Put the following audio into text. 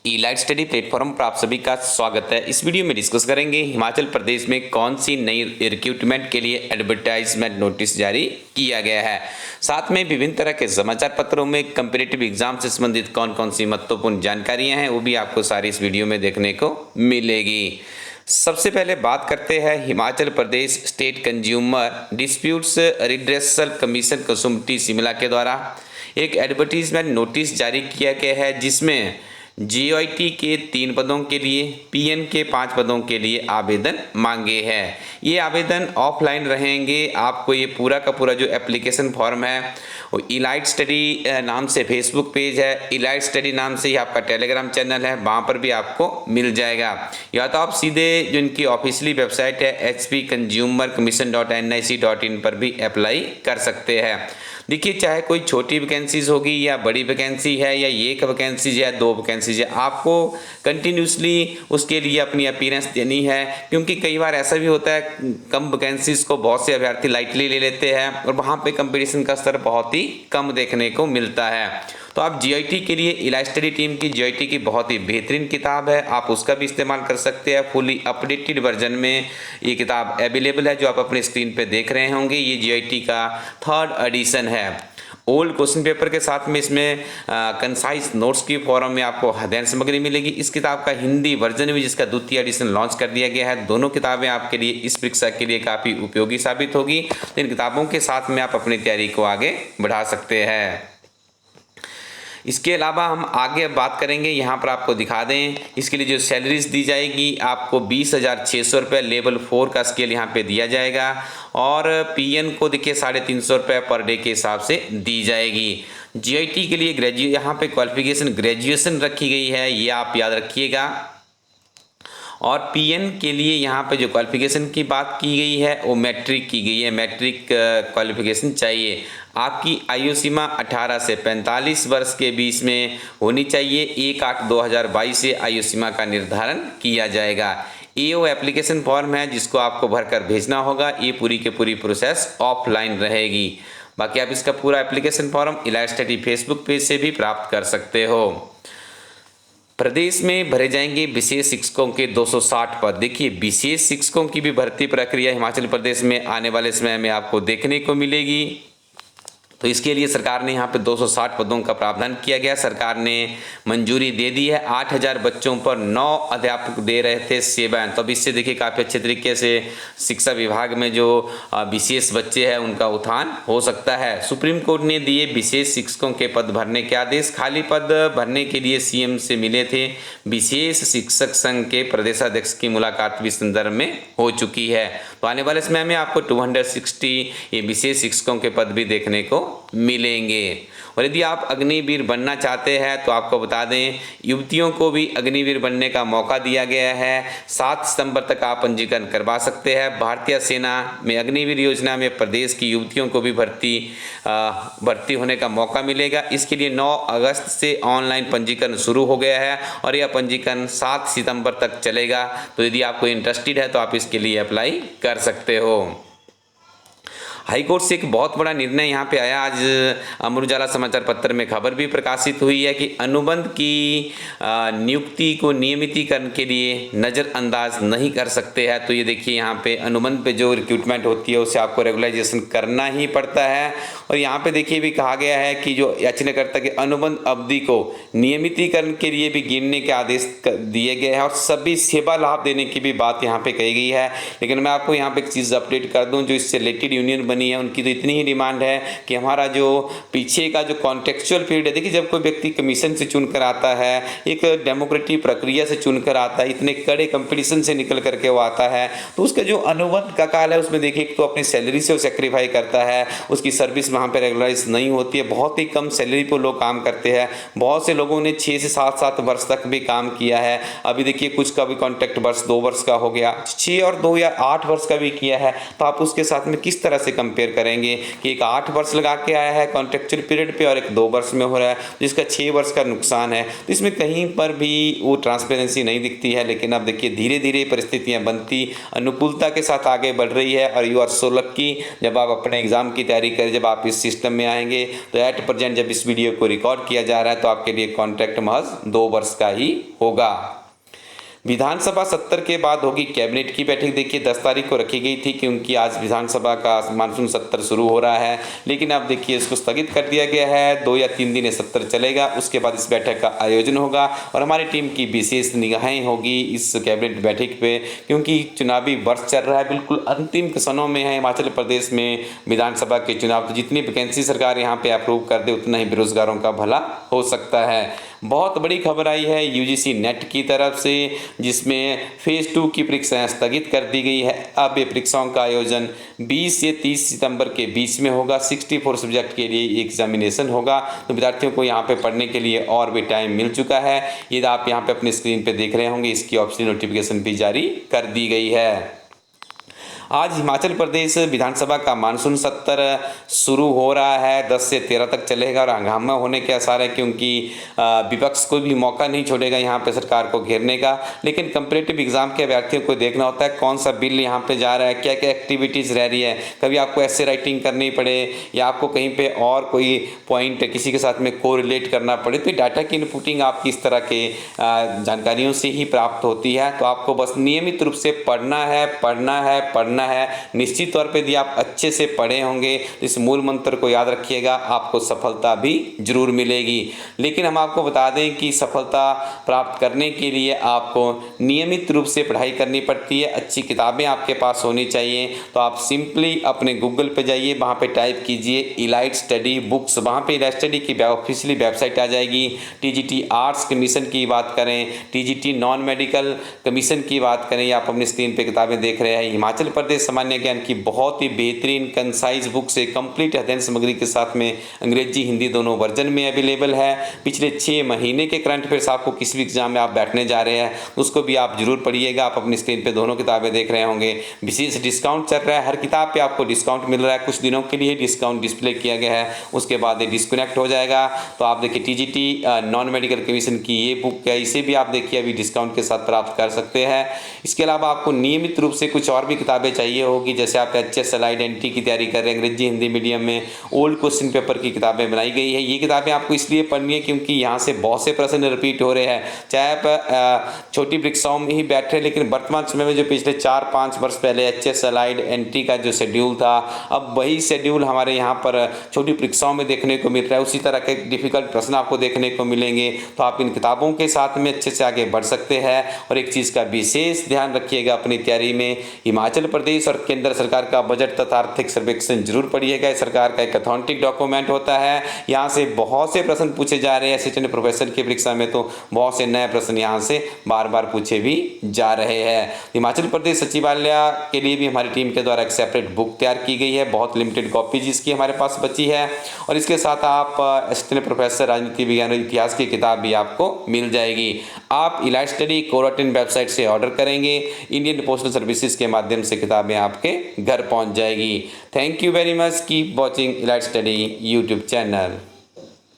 Elite study platform पर आप सभी का स्वागत है। इस वीडियो में डिस्कस करेंगे हिमाचल प्रदेश में कौन सी नई रिक्रूटमेंट के लिए एडवर्टाइजमेंट नोटिस जारी किया गया है। साथ में विभिन्न तरह के समाचार पत्रों में कंपैरेटिव एग्जाम से संबंधित कौन कौन सी महत्वपूर्ण जानकारियां हैं वो भी आपको सारी इस वीडियो में देखने को मिलेगी। सबसे पहले बात करते हैं Himachal Pradesh state consumer disputes redressal commission Kasumpti Shimla के द्वारा एक एडवर्टीजमेंट नोटिस जारी किया गया है, जिसमें जीओआईटी के 3 पदों के लिए, पीएन के 5 पदों के लिए आवेदन मांगे हैं। ये आवेदन ऑफलाइन रहेंगे। आपको ये पूरा का पूरा जो एप्लीकेशन फॉर्म है वो इलाइट स्टडी नाम से फेसबुक पेज है, इलाइट स्टडी नाम से ही आपका टेलीग्राम चैनल है, वहाँ पर भी आपको मिल जाएगा। या तो आप सीधे जो इनकी ऑफिशियली वेबसाइट है hpconsumercommission.nic.in पर भी अप्लाई कर सकते हैं। देखिए, चाहे कोई छोटी वैकेंसीज होगी या बड़ी वैकेंसी है या एक वैकेंसीज है 2 वैकेंसीज है, आपको कंटिन्यूसली उसके लिए अपनी अपीयरेंस देनी है। क्योंकि कई बार ऐसा भी होता है कम वैकेंसीज को बहुत से अभ्यर्थी लाइटली ले लेते हैं और वहाँ पे कंपटीशन का स्तर बहुत ही कम देखने को मिलता है। तो आप जीआईटी के लिए इलाइट स्टडी टीम की जीआईटी की बहुत ही बेहतरीन किताब है, आप उसका भी इस्तेमाल कर सकते हैं। फुली अपडेटेड वर्जन में ये किताब अवेलेबल है, जो आप अपने स्क्रीन पे देख रहे होंगे। ये जीआईटी का 3rd एडिशन है। ओल्ड क्वेश्चन पेपर के साथ में इसमें कंसाइज नोट्स की फॉर्म में आपको अध्ययन सामग्री मिलेगी। इस किताब का हिंदी वर्जन भी, जिसका 2य एडिशन लॉन्च कर दिया गया है। दोनों किताबें आपके लिए इस परीक्षा के लिए काफ़ी उपयोगी साबित होगी। तो इन किताबों के साथ में आप अपनी तैयारी को आगे बढ़ा सकते हैं। इसके अलावा हम आगे बात करेंगे, यहाँ पर आपको दिखा दें इसके लिए जो सैलरीज दी जाएगी, आपको 20,600 रुपये लेवल 4 का स्केल यहाँ पे दिया जाएगा और पीएन को देखिए 350 रुपये पर डे के हिसाब से दी जाएगी। जीआईटी के लिए यहाँ पे क्वालिफिकेशन ग्रेजुएशन रखी गई है, ये आप याद रखिएगा। और पीएन के लिए यहाँ पे जो क्वालिफिकेशन की बात की गई है वो मैट्रिक की गई है, मैट्रिक क्वालिफिकेशन चाहिए। आपकी आयु सीमा 18 से 45 वर्ष के बीच में होनी चाहिए। 1/8/2022 से आयु सीमा का निर्धारण किया जाएगा। ये वो एप्लीकेशन फॉर्म है जिसको आपको भरकर भेजना होगा। ये पूरी की पूरी प्रोसेस ऑफलाइन रहेगी। बाकी आप इसका पूरा application form elite study Facebook page से भी प्राप्त कर सकते हो। प्रदेश में भरे जाएंगे विशेष शिक्षकों के 260 पद। देखिए, विशेष शिक्षकों की भी भर्ती प्रक्रिया हिमाचल प्रदेश में आने वाले समय में आपको देखने को मिलेगी। तो इसके लिए सरकार ने यहाँ पे 260 पदों का प्रावधान किया गया। सरकार ने मंजूरी दे दी है। 8,000 बच्चों पर 9 अध्यापक दे रहे थे सेवाएं। तो अब इससे देखिए काफ़ी अच्छे तरीके से शिक्षा विभाग में जो विशेष बच्चे हैं उनका उत्थान हो सकता है। सुप्रीम कोर्ट ने दिए विशेष शिक्षकों के पद भरने के आदेश। खाली पद भरने के लिए सीएम से मिले थे। विशेष शिक्षक संघ के प्रदेशाध्यक्ष की मुलाकात भी इस संदर्भ में हो चुकी है। तो आने वाले समय में आपको 260 ये विशेष शिक्षकों के पद भी देखने को मिलेंगे। और यदि आप अग्निवीर बनना चाहते हैं तो आपको बता दें युवतियों को भी अग्निवीर बनने का मौका दिया गया है। 7 सितंबर तक आप पंजीकरण करवा सकते हैं। भारतीय सेना में अग्निवीर योजना में प्रदेश की युवतियों को भी भर्ती होने का मौका मिलेगा। इसके लिए 9 अगस्त से ऑनलाइन पंजीकरण शुरू हो गया है और यह पंजीकरण 7 सितंबर तक चलेगा। तो यदि आपको इंटरेस्टेड है तो आप इसके लिए अप्लाई कर सकते हो। हाईकोर्ट से एक बहुत बड़ा निर्णय यहाँ पे आया। आज अमर उजाला समाचार पत्र में खबर भी प्रकाशित हुई है कि अनुबंध की नियुक्ति को नियमितीकरण के लिए नज़रअंदाज नहीं कर सकते हैं। तो ये देखिए, यहाँ पे अनुबंध पे जो रिक्रूटमेंट होती है उसे आपको रेगुलराइजेशन करना ही पड़ता है। और यहाँ पे देखिए भी कहा गया है कि जो याचनाकर्ता के अनुबंध अवधि को नियमितीकरण के लिए भी गिनने के आदेश दिए गए हैं और सभी सेवा लाभ देने की भी बात यहाँ पे कही गई है। लेकिन मैं आपको यहाँ पे एक चीज़ अपडेट कर दूँ, जो इससे रिलेटेड यूनियन बनी है उनकी तो इतनी ही डिमांड है कि हमारा जो पीछे का जो कॉन्टेक्चुअल पीरियड है, देखिए जब कोई व्यक्ति कमीशन से चुनकर आता है, एक डेमोक्रेटिक प्रक्रिया से चुनकर आता है, इतने कड़े कंपटीशन से निकल करके वो आता है, तो उसका जो अनुबंध का काल है उसमें देखिए तो अपनी सैलरी से वो सेक्रीफाई करता है। उसकी सर्विस वहाँ पे रेगुलराइज नहीं होती है। बहुत ही कम सैलरी पर लोग काम करते हैं। बहुत से लोगों ने 6 से 7 वर्ष तक भी काम किया है। अभी देखिए कुछ का भी कॉन्ट्रैक्ट वर्ष 2 वर्ष का हो गया, 6 और 2 या 8 वर्ष का भी किया है। तो आप उसके साथ में किस तरह से कंपेयर करेंगे कि एक 8 वर्ष लगा के आया है कॉन्ट्रेक्चुअल पीरियड पे और एक 2 वर्ष में हो रहा है, जिसका 6 वर्ष का नुकसान है। तो इसमें कहीं पर भी वो ट्रांसपेरेंसी नहीं दिखती है। लेकिन अब देखिए धीरे धीरे परिस्थितियाँ बनती अनुकूलता के साथ आगे बढ़ रही है और यू आर सो लकी जब आप अपने एग्जाम की तैयारी करें, जब आप इस सिस्टम में आएंगे। तो एट प्रेजेंट जब इस वीडियो को रिकॉर्ड किया जा रहा है तो आपके लिए कॉन्ट्रैक्ट महज 2 वर्ष का ही होगा। विधानसभा 70 के बाद होगी कैबिनेट की बैठक। देखिए 10 तारीख को रखी गई थी क्योंकि आज विधानसभा का मानसून सत्र शुरू हो रहा है, लेकिन अब देखिए इसको स्थगित कर दिया गया है। 2 या 3 दिन ये सत्र चलेगा, उसके बाद इस बैठक का आयोजन होगा और हमारी टीम की विशेष निगाहें होगी इस कैबिनेट बैठक पे, क्योंकि चुनावी वर्ष चल रहा है, बिल्कुल अंतिम क्षणों में है हिमाचल प्रदेश में विधानसभा के चुनाव। तो जितनी वैकेंसी सरकार यहाँ पे अप्रूव कर दे उतना ही बेरोजगारों का भला हो सकता है। बहुत बड़ी खबर आई है यूजीसी नेट की तरफ से, जिसमें फेज़ 2 की परीक्षाएं स्थगित कर दी गई है। अब ये परीक्षाओं का आयोजन 20 से 30 सितंबर के बीच में होगा। 64 सब्जेक्ट के लिए एग्जामिनेशन होगा, तो विद्यार्थियों को यहाँ पे पढ़ने के लिए और भी टाइम मिल चुका है। ये आप यहाँ पे अपनी स्क्रीन पे देख रहे होंगे, इसकी ऑफिशियल नोटिफिकेशन भी जारी कर दी गई है। आज हिमाचल प्रदेश विधानसभा का मानसून सत्र शुरू हो रहा है, 10 से 13 तक चलेगा और हंगामा होने के आसार है, क्योंकि विपक्ष को भी मौका नहीं छोड़ेगा यहाँ पे सरकार को घेरने का। लेकिन कंपैरेटिव एग्जाम के अभ्यर्थियों को देखना होता है कौन सा बिल यहाँ पे जा रहा है, क्या क्या एक्टिविटीज़ रह रही है। कभी आपको ऐसे राइटिंग करनी पड़े या आपको कहीं पर और कोई पॉइंट किसी के साथ में कोरिलेट करना पड़े, तो डाटा की इनपुटिंग आपकी इस तरह के जानकारियों से ही प्राप्त होती है। तो आपको बस नियमित रूप से पढ़ना है। निश्चित तौर पे यदि आप अच्छे से पढ़े होंगे तो इस मूल मंत्र को याद रखिएगा, आपको सफलता भी जरूर मिलेगी। लेकिन हम आपको बता दें कि सफलता प्राप्त करने के लिए आपको नियमित रूप से पढ़ाई करनी पड़ती है। अच्छी किताबें आपके पास होनी चाहिए। तो आप सिंपली अपने गूगल पे जाइए, वहाँ पे टाइप कीजिए इलाइट स्टडी बुक्स, वहाँ पे इलाइट स्टडी की ऑफिशियली वेबसाइट आ जाएगी। टीजीटी आर्ट्स कमीशन की बात करें, टीजीटी नॉन मेडिकल कमीशन की बात करें, या आप अपनी स्क्रीन पे किताबें देख रहे हैं, हिमाचल प्रदेश सामान्य ज्ञान की बहुत ही बेहतरीन कंसाइज बुक से कंप्लीट अध्ययन सामग्री के साथ में अंग्रेजी हिंदी दोनों वर्जन में अवेलेबल है। पिछले 6 महीने के करंट अफेयर्स आपको किसी भी एग्जाम में आप बैठने जा रहे हैं उसको भी आप जरूर पढ़िएगा। आप अपनी स्क्रीन पे दोनों किताबें देख रहे होंगे। विशेष डिस्काउंट चल रहा है, हर किताब पे आपको डिस्काउंट मिल रहा है। कुछ दिनों के लिए डिस्काउंट डिस्प्ले किया गया है, उसके बाद ये डिस्कनेक्ट हो जाएगा। तो आप देखिए टीजीटी नॉन मेडिकल कमीशन की ये बुक है, इसे भी आप देखिए अभी डिस्काउंट के साथ प्राप्त कर सकते हैं। इसके अलावा आपको नियमित रूप से कुछ और भी किताबें चाहिए होगी, जैसे आप एचएस एलाइड एनटी की तैयारी कर रहे हैं, अंग्रेजी हिंदी मीडियम में ओल्ड क्वेश्चन पेपर की किताबें बनाई गई है। ये किताबें आपको इसलिए पढ़नी है क्योंकि यहाँ से बहुत से प्रश्न रिपीट हो रहे हैं, चाहे आप छोटी परीक्षाओं में ही बैठे, लेकिन वर्तमान समय में जो पिछले 4-5 वर्ष पहले एचएस एलाइड एनटी का जो शेड्यूल था, अब वही शेड्यूल हमारे यहाँ पर छोटी परीक्षाओं में देखने को मिल रहा है। उसी तरह के डिफिकल्ट प्रश्न आपको देखने को मिलेंगे। तो आप इन किताबों के साथ में अच्छे से आगे बढ़ सकते हैं। और एक चीज़ का विशेष ध्यान रखिएगा अपनी तैयारी में, हिमाचल प्रदेश और केंद्र सरकार का बजट तथा आर्थिक सर्वेक्षण जरूर पढ़िएगा। सरकार का एक अथॉन्टिक डॉक्यूमेंट होता है, यहाँ से बहुत से प्रश्न पूछे जा रहे हैं। असिस्टेंट प्रोफेसर की परीक्षा में तो बहुत से नए प्रश्न यहाँ से बार बार पूछे भी जा रहे हैं। हिमाचल प्रदेश सचिवालय के लिए भी हमारी टीम के द्वारा एक सेपरेट बुक तैयार की गई है, बहुत लिमिटेड कॉपी जिसकी हमारे पास बची है। और इसके साथ आप असिस्टेंट प्रोफेसर राजनीति विज्ञान और इतिहास की किताब भी आपको मिल जाएगी। आप इलाइट स्टडी कोरोटिन वेबसाइट से ऑर्डर करेंगे, इंडियन पोस्टल सर्विसेज के माध्यम से किताबें आपके घर पहुंच जाएगी। Thank you very much, keep watching elite study YouTube channel.